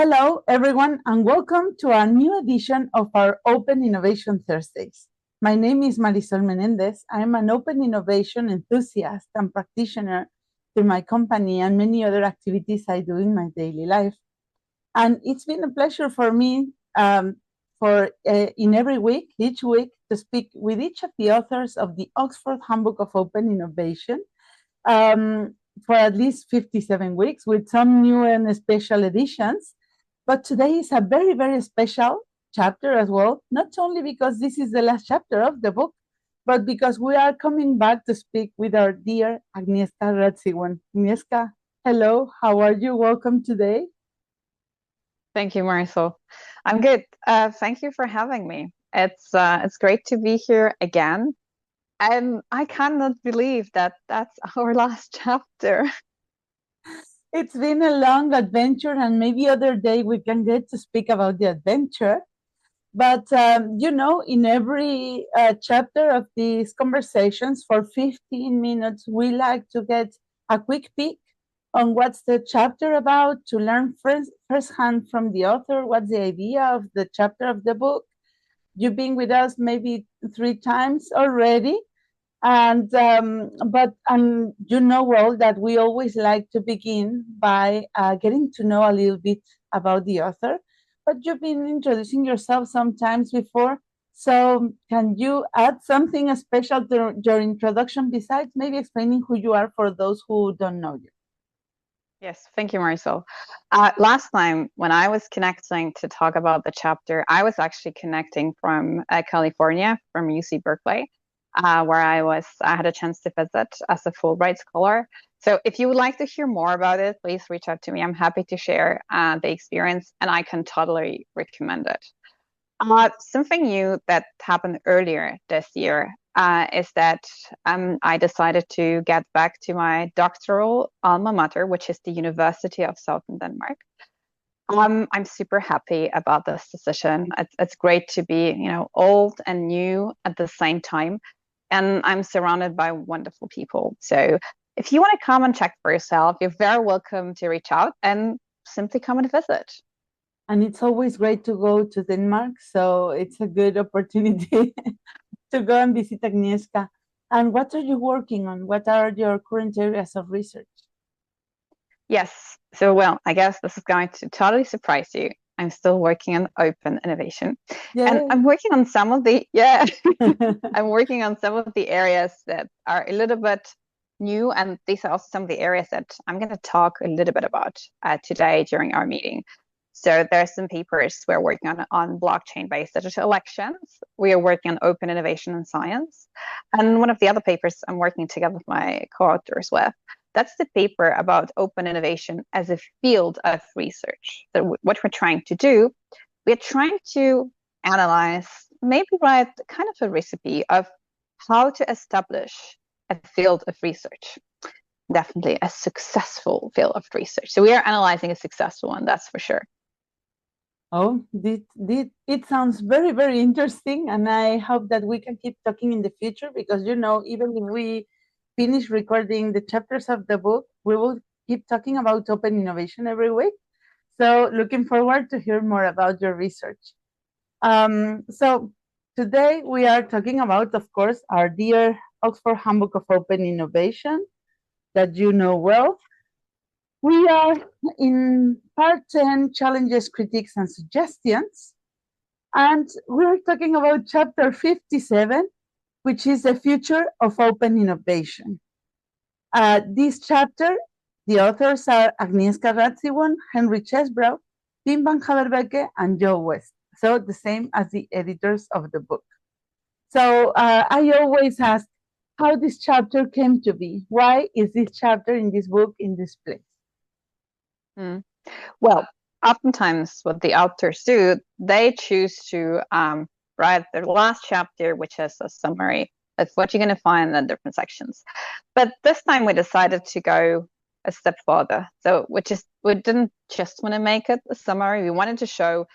Hello, everyone, and welcome to a new edition of our Open Innovation Thursdays. My name is Marisol Menendez. I'm an open innovation enthusiast and practitioner through my company and many other activities I do in my daily life. And it's been a pleasure for me in every week, each week, to speak with each of the authors of the Oxford Handbook of Open Innovation for at least 57 weeks with some new and special editions. But today is a very, very special chapter as well, not only because this is the last chapter of the book, but because we are coming back to speak with our dear Agnieszka Radziwon. Agnieszka, hello, how are you? Welcome today. Thank you, Marisol. I'm good. Thank you for having me. It's great to be here again. And I cannot believe that that's our last chapter. It's been a long adventure, and maybe other day we can get to speak about the adventure. But, in every chapter of these conversations for 15 minutes, we like to get a quick peek on what's the chapter about, to learn firsthand from the author, what's the idea of the chapter of the book. You've been with us maybe 3 times already. And you know well that we always like to begin by getting to know a little bit about the author. But you've been introducing yourself sometimes before. So can you add something special to your introduction besides maybe explaining who you are for those who don't know you? Yes, thank you, Marisol. Last time when I was connecting to talk about the chapter, I was actually connecting from California, from UC Berkeley, where I had a chance to visit as a Fulbright scholar. So if you would like to hear more about it, please reach out to me. I'm happy to share the experience, and I can totally recommend it. Something new that happened earlier this year is that I decided to get back to my doctoral alma mater, which is the University of Southern Denmark. I'm super happy about this decision. It's great to be, old and new at the same time. And I'm surrounded by wonderful people. So if you want to come and check for yourself, you're very welcome to reach out and simply come and visit. And it's always great to go to Denmark. So it's a good opportunity to go and visit Agnieszka. And what are you working on? What are your current areas of research? Yes. So, well, I guess this is going to totally surprise you. I'm still working on open innovation. Yay. And I'm working on some of the, I'm working on some of the areas that are a little bit new. And these are also some of the areas that I'm going to talk a little bit about today during our meeting. So there are some papers we're working on blockchain-based digital elections. We are working on open innovation in science. And one of the other papers I'm working together with my co-authors with, that's the paper about open innovation as a field of research. So what we're trying to do, we're trying to analyze, maybe write kind of a recipe of how to establish a field of research. Definitely a successful field of research. So we are analyzing a successful one, that's for sure. Oh, it sounds very, very interesting. And I hope that we can keep talking in the future because, even if we finish recording the chapters of the book, we will keep talking about open innovation every week. So looking forward to hear more about your research. So today we are talking about, of course, our dear Oxford Handbook of Open Innovation that you know well. We are in part 10, Challenges, Critiques, and Suggestions. And we're talking about chapter 57, which is the future of open innovation. This chapter, the authors are Agnieszka Radziwon, Henry Chesbrough, Tim van Haverbeke, and Joe West. So the same as the editors of the book. So I always ask how this chapter came to be. Why is this chapter in this book in this place? Well, oftentimes what the authors do, they choose to write their last chapter, which is a summary of what you're going to find in the different sections. But this time we decided to go a step further. So we didn't just want to make it a summary. We wanted to show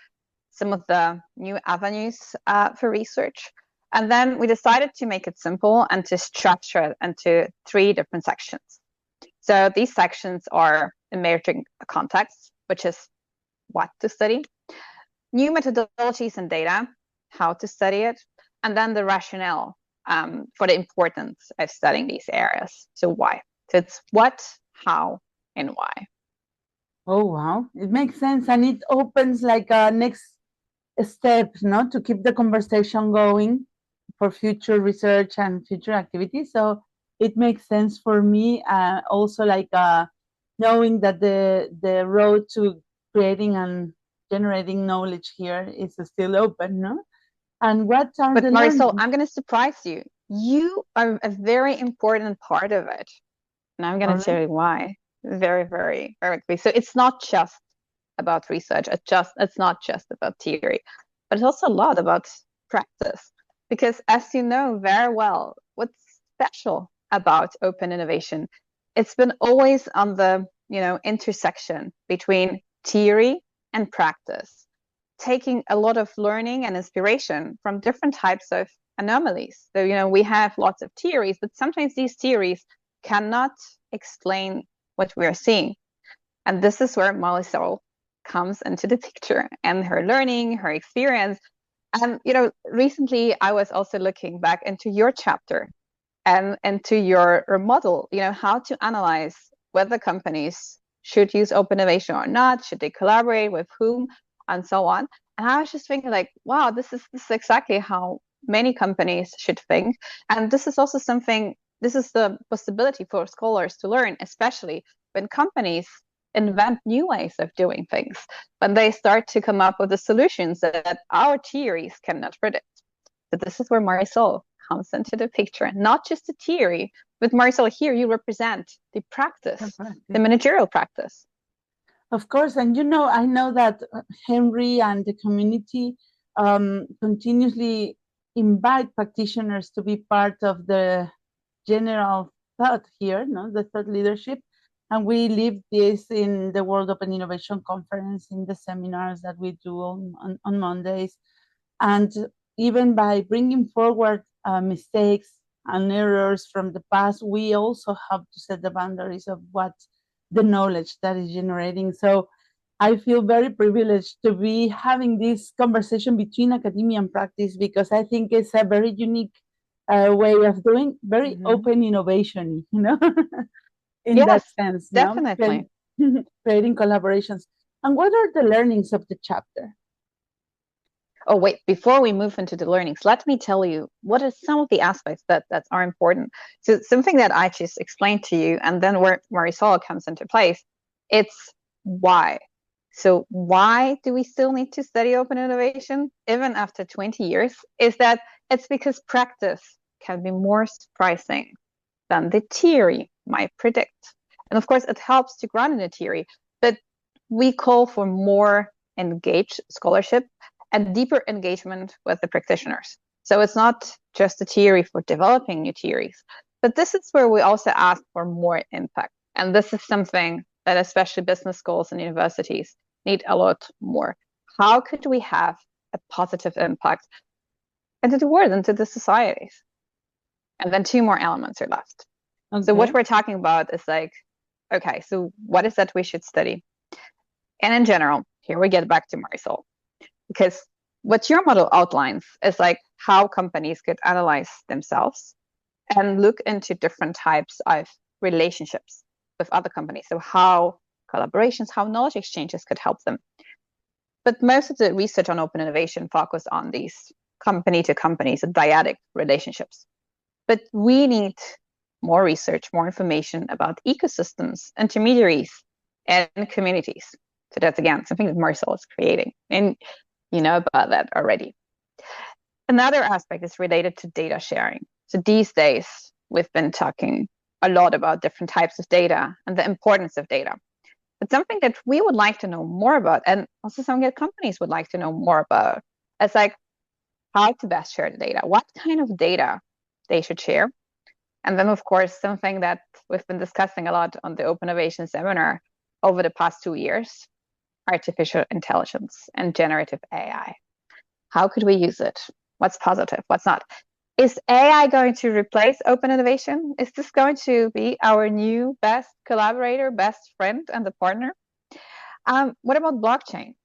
some of the new avenues for research. And then we decided to make it simple and to structure it into 3 different sections. So these sections are emerging contexts, which is what to study, new methodologies and data, how to study it, and then the rationale for the importance of studying these areas. So why? So it's what, how, and why. Oh, wow. It makes sense. And it opens like a next step, no, to keep the conversation going for future research and future activities. So it makes sense for me. Also, like knowing that the road to creating and generating knowledge here is still open, no? And what are But the Marisol, learnings? I'm going to surprise you. You are a very important part of it. And I'm going All to tell right. you why very, very, very quickly. So it's not just about research. It's not just about theory, but it's also a lot about practice. Because as you know very well, what's special about open innovation, it's been always on the, intersection between theory and practice, taking a lot of learning and inspiration from different types of anomalies. So, we have lots of theories, but sometimes these theories cannot explain what we are seeing. And this is where Marisol comes into the picture and her learning, her experience. And, recently I was also looking back into your chapter and into your model, how to analyze whether companies should use open innovation or not, should they collaborate with whom, and so on. And I was just thinking like, wow, this is exactly how many companies should think. And this is also something, this is the possibility for scholars to learn, especially when companies invent new ways of doing things, when they start to come up with the solutions that our theories cannot predict. So this is where Marisol comes into the picture, not just the theory, but Marisol, here you represent the practice, the managerial practice. Of course, and I know that Henry and the community continuously invite practitioners to be part of the general thought here, no, the thought leadership. And we live this in the World Open Innovation Conference, in the seminars that we do on Mondays. And even by bringing forward mistakes and errors from the past, we also have to set the boundaries of what the knowledge that is generating. So I feel very privileged to be having this conversation between academia and practice, because I think it's a very unique way of doing very open innovation, in Yes, that sense, definitely. Creating collaborations. And what are the learnings of the chapter? Oh, wait, before we move into the learnings, let me tell you what are some of the aspects that are important. So something that I just explained to you, and then where Marisol comes into place, it's why. So why do we still need to study open innovation, even after 20 years? Is that it's because practice can be more surprising than the theory might predict. And of course, it helps to ground in the theory, but we call for more engaged scholarship and deeper engagement with the practitioners. So it's not just a theory for developing new theories, but this is where we also ask for more impact. And this is something that especially business schools and universities need a lot more. How could we have a positive impact into the world, into the societies? And then two more elements are left. Okay. So what we're talking about is like, okay, so what is that we should study? And in general, here we get back to Marisol, because what your model outlines is like how companies could analyze themselves and look into different types of relationships with other companies. So how collaborations, how knowledge exchanges could help them. But most of the research on open innovation focus on these company to companies, dyadic relationships. But we need more research, more information about ecosystems, intermediaries, and communities. So that's, again, something that Marisol is creating. And you know about that already. Another aspect is related to data sharing. So these days, we've been talking a lot about different types of data and the importance of data. But something that we would like to know more about, and also some companies would like to know more about, is like how to best share the data, what kind of data they should share. And then, of course, something that we've been discussing a lot on the Open Innovation Seminar over the past 2 years, artificial intelligence and generative AI. How could we use it? What's positive? What's not? Is AI going to replace open innovation? Is this going to be our new best collaborator, best friend, and the partner? What about blockchain?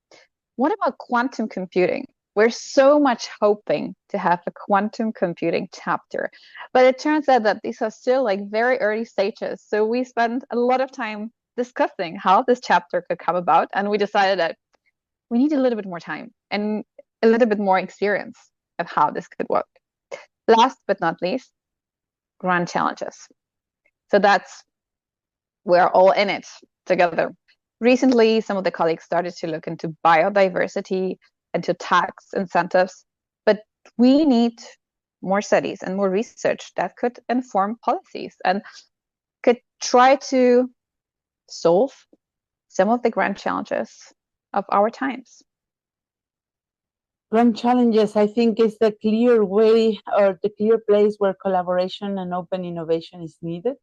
What about quantum computing? We're so much hoping to have a quantum computing chapter, but it turns out that these are still like very early stages. So we spent a lot of time discussing how this chapter could come about, and we decided that we need a little bit more time and a little bit more experience of how this could work. Last but not least, grand challenges. So we're all in it together. Recently, some of the colleagues started to look into biodiversity, into tax incentives, but we need more studies and more research that could inform policies and could try to solve some of the grand challenges of our times. Grand challenges, I think, is the clear way or the clear place where collaboration and open innovation is needed.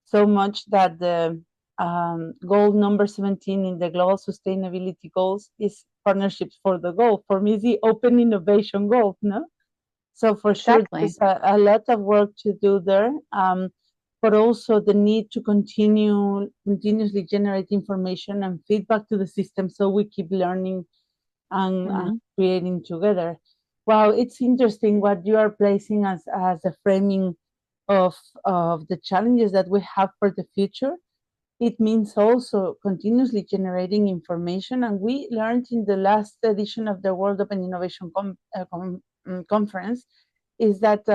So much that the goal number 17 in the Global Sustainability Goals is partnerships for the goal. For me, it's the open innovation goal, no? So for sure, there's a lot of work to do there, but also the need to continuously generate information and feedback to the system so we keep learning and creating together. Wow, it's interesting what you are placing as a framing of the challenges that we have for the future. It means also continuously generating information. And we learned in the last edition of the World Open Innovation Conference is that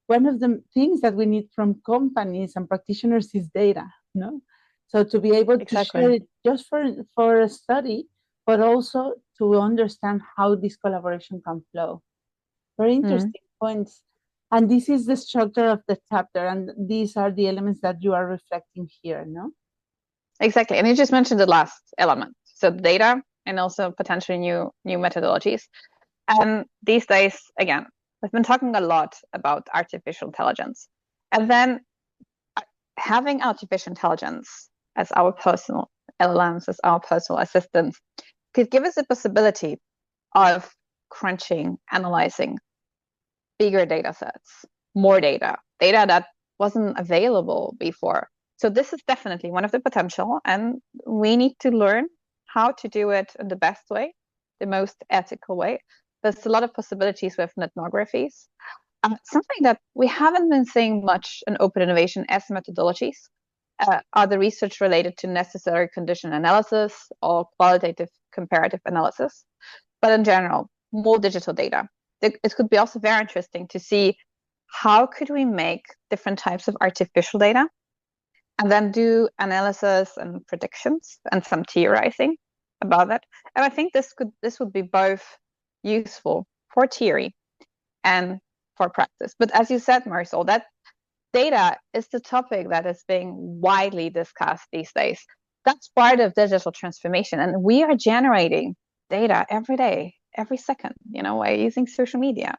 one of the things that we need from companies and practitioners is data. No, so to be able to share it just for a study, but also to understand how this collaboration can flow. Very interesting points. And this is the structure of the chapter, and these are the elements that you are reflecting here, no? Exactly. And you just mentioned the last element. So data and also potentially new methodologies. And these days, again, we've been talking a lot about artificial intelligence. And then having artificial intelligence as our personal LLMs, as our personal assistants, could give us the possibility of crunching, analyzing bigger data sets, more data that wasn't available before. So this is definitely one of the potential, and we need to learn how to do it in the best way, the most ethical way. There's a lot of possibilities with ethnographies. Something that we haven't been seeing much in open innovation as methodologies are the research related to necessary condition analysis or qualitative comparative analysis. But in general, more digital data. It could be also very interesting to see how could we make different types of artificial data and then do analysis and predictions and some theorizing about that. And I think this would be both useful for theory and for practice. But as you said, Marisol, that data is the topic that is being widely discussed these days. That's part of digital transformation. And we are generating data every day, every second, by using social media,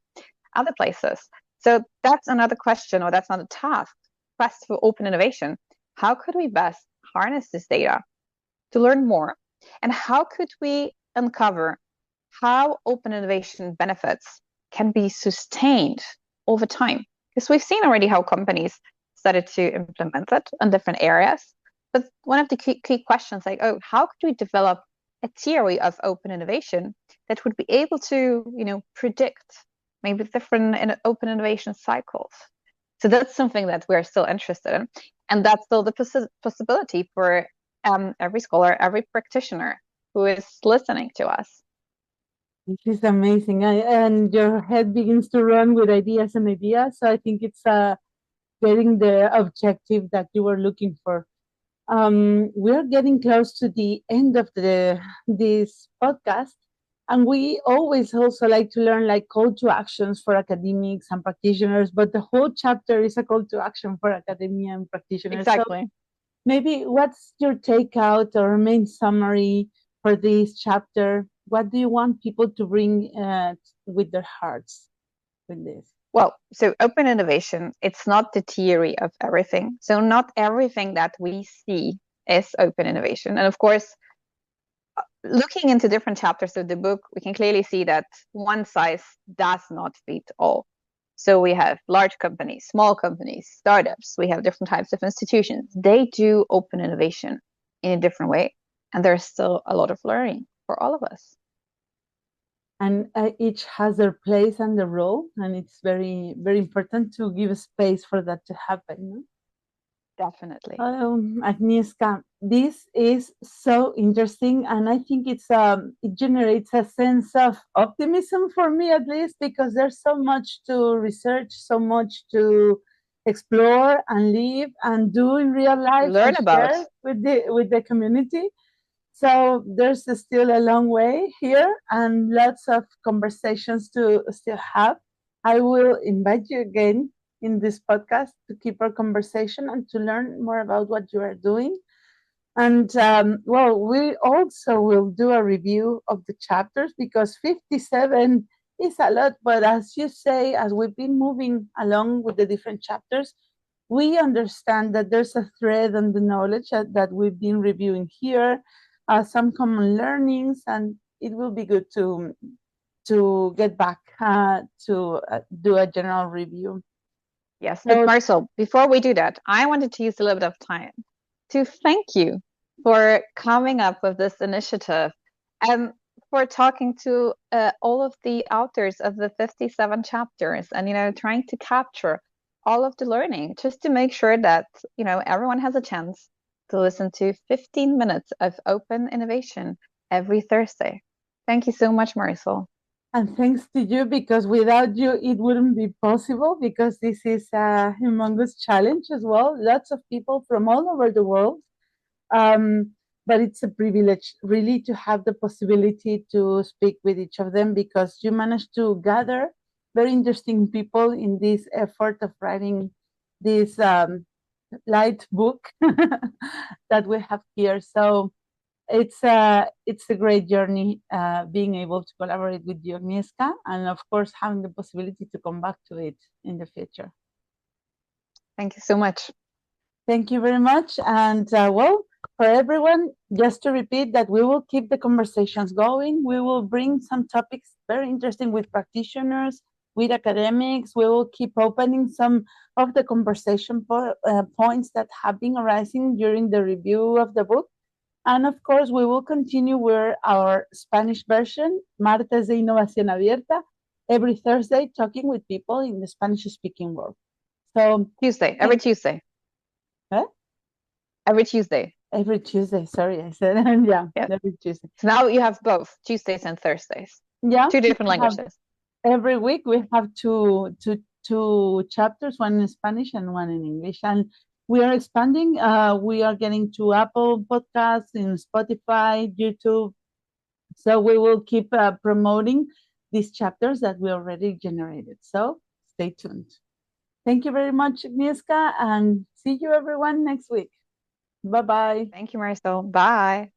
other places. So that's another question, or that's another task, quest for open innovation. How could we best harness this data to learn more? And how could we uncover how open innovation benefits can be sustained over time? Because we've seen already how companies started to implement it in different areas. But one of the key questions, how could we develop a theory of open innovation that would be able to, predict maybe different open innovation cycles? So that's something that we're still interested in. And that's still the possibility for every scholar, every practitioner who is listening to us. This is amazing. And your head begins to run with ideas and ideas. So I think it's getting the objective that you were looking for. We're getting close to the end of this podcast. And we always also like to learn call to actions for academics and practitioners, but the whole chapter is a call to action for academia and practitioners. Exactly. So maybe what's your takeout or main summary for this chapter? What do you want people to bring with their hearts with this? Well, so open innovation, it's not the theory of everything. So not everything that we see is open innovation. And of course, looking into different chapters of the book, we can clearly see that one size does not fit all. So we have large companies, small companies, startups. We have different types of institutions. They do open innovation in a different way. And there's still a lot of learning for all of us. And each has their place and their role, and it's very, very important to give space for that to happen. No? Definitely. Agnieszka, this is so interesting, and I think it generates a sense of optimism for me, at least, because there's so much to research, so much to explore and live and do in real life Learn and about. share with the community. So there's still a long way here and lots of conversations to still have. I will invite you again in this podcast to keep our conversation and to learn more about what you are doing. And well, we also will do a review of the chapters because 57 is a lot. But as you say, as we've been moving along with the different chapters, we understand that there's a thread on the knowledge that we've been reviewing here, some common learnings, and it will be good to get back to do a general review. Yes, but Marcel, before we do that, I wanted to use a little bit of time to thank you for coming up with this initiative and for talking to all of the authors of the 57 chapters and, trying to capture all of the learning just to make sure that, everyone has a chance to listen to 15 minutes of open innovation every Thursday. Thank you so much, Marcel. And thanks to you, because without you, it wouldn't be possible, because this is a humongous challenge as well. Lots of people from all over the world. But it's a privilege really to have the possibility to speak with each of them, because you managed to gather very interesting people in this effort of writing this light book that we have here. So it's a great journey being able to collaborate with you, Agnieszka, and of course having the possibility to come back to it in the future. Thank you so much. Thank you very much. And well, for everyone, just to repeat that we will keep the conversations going. We will bring some topics very interesting with practitioners, with academics. We will keep opening some of the conversation points that have been arising during the review of the book. And of course, we will continue with our Spanish version, Martes de Innovación Abierta, every Thursday, talking with people in the Spanish-speaking world. So every Tuesday. Huh? Every Tuesday. Every Tuesday, sorry, I said, yeah, every Tuesday. So now you have both Tuesdays and Thursdays. Yeah. 2 different languages. Every week we have two chapters, one in Spanish and one in English. And we are expanding. We are getting to Apple Podcasts, in Spotify, YouTube. So we will keep promoting these chapters that we already generated. So stay tuned. Thank you very much, Agnieszka, and see you everyone next week. Bye-bye. Thank you, Marcel. Bye.